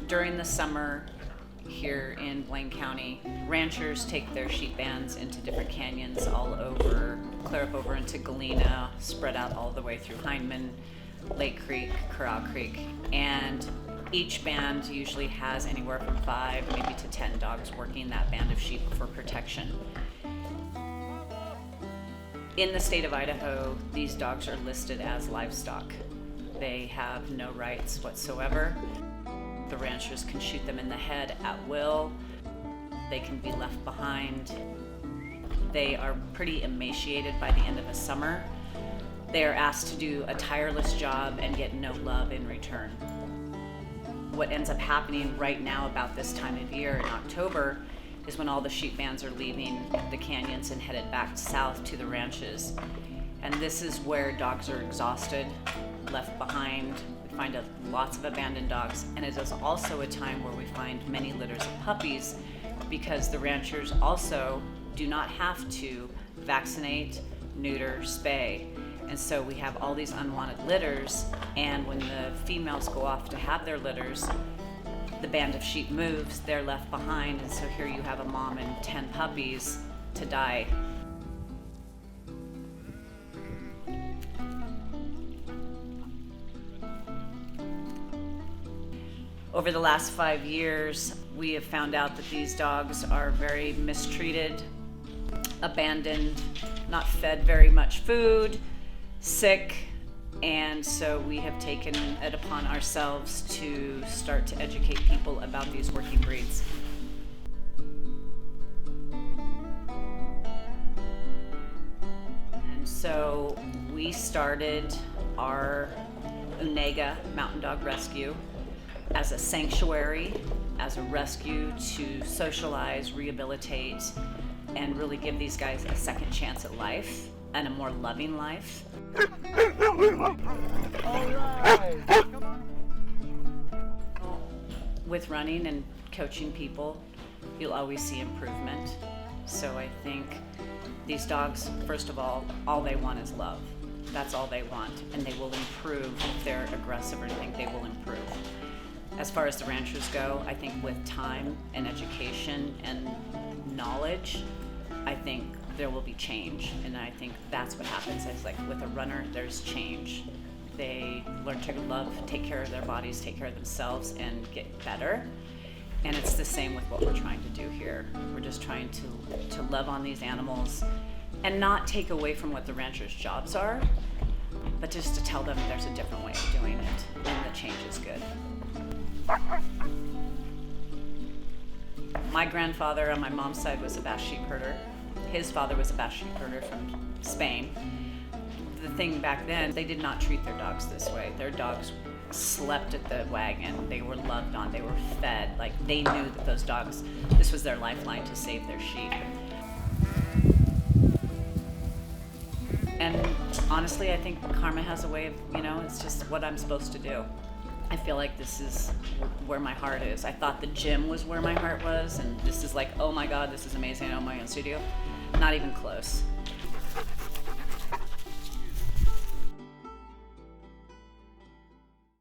During the summer here in Blaine County, ranchers take their sheep bands into different canyons all over, clear up over into Galena, spread out all the way through Hindman, Lake Creek, Corral Creek, and each band usually has anywhere from 5 maybe to 10 dogs working that band of sheep for protection. In the state of Idaho, these dogs are listed as livestock. They have no rights whatsoever. The ranchers can shoot them in the head at will. They can be left behind. They are pretty emaciated by the end of the summer. They are asked to do a tireless job and get no love in return. What ends up happening right now about this time of year in October is when all the sheep bands are leaving the canyons and headed back south to the ranches. And this is where dogs are exhausted, left behind. We find lots of abandoned dogs, and it is also a time where we find many litters of puppies because the ranchers also do not have to vaccinate, neuter, spay. And so we have all these unwanted litters, and when the females go off to have their litters, the band of sheep moves, they're left behind, and so here you have a mom and 10 puppies to die. Over the last 5 years, we have found out that these dogs are very mistreated, abandoned, not fed very much food, sick, and so we have taken it upon ourselves to start to educate people about these working breeds. And so we started our Unega Mountain Dog Rescue as a sanctuary, as a rescue to socialize, rehabilitate, and really give these guys a second chance at life and a more loving life. With running and coaching people, you'll always see improvement. So I think these dogs, first of all they want is love. That's all they want, and they will improve. If they're aggressive or anything, they will improve. As far as the ranchers go, I think with time and education and knowledge, I think there will be change, and I think that's what happens. It's like with a runner, there's change. They learn to love, take care of their bodies, take care of themselves, and get better. And it's the same with what we're trying to do here. We're just trying to love on these animals and not take away from what the ranchers' jobs are, but just to tell them there's a different way of doing it, and the change is good. My grandfather on my mom's side was a Basque sheep herder. His father was a Basque sheep herder from Spain. The thing back then, they did not treat their dogs this way. Their dogs slept at the wagon. They were loved on. They were fed. Like, they knew that those dogs, this was their lifeline to save their sheep. And honestly, I think karma has a way of, it's just what I'm supposed to do. I feel like this is where my heart is. I thought the gym was where my heart was, and this is like, oh my God, this is amazing, oh my own studio. Not even close.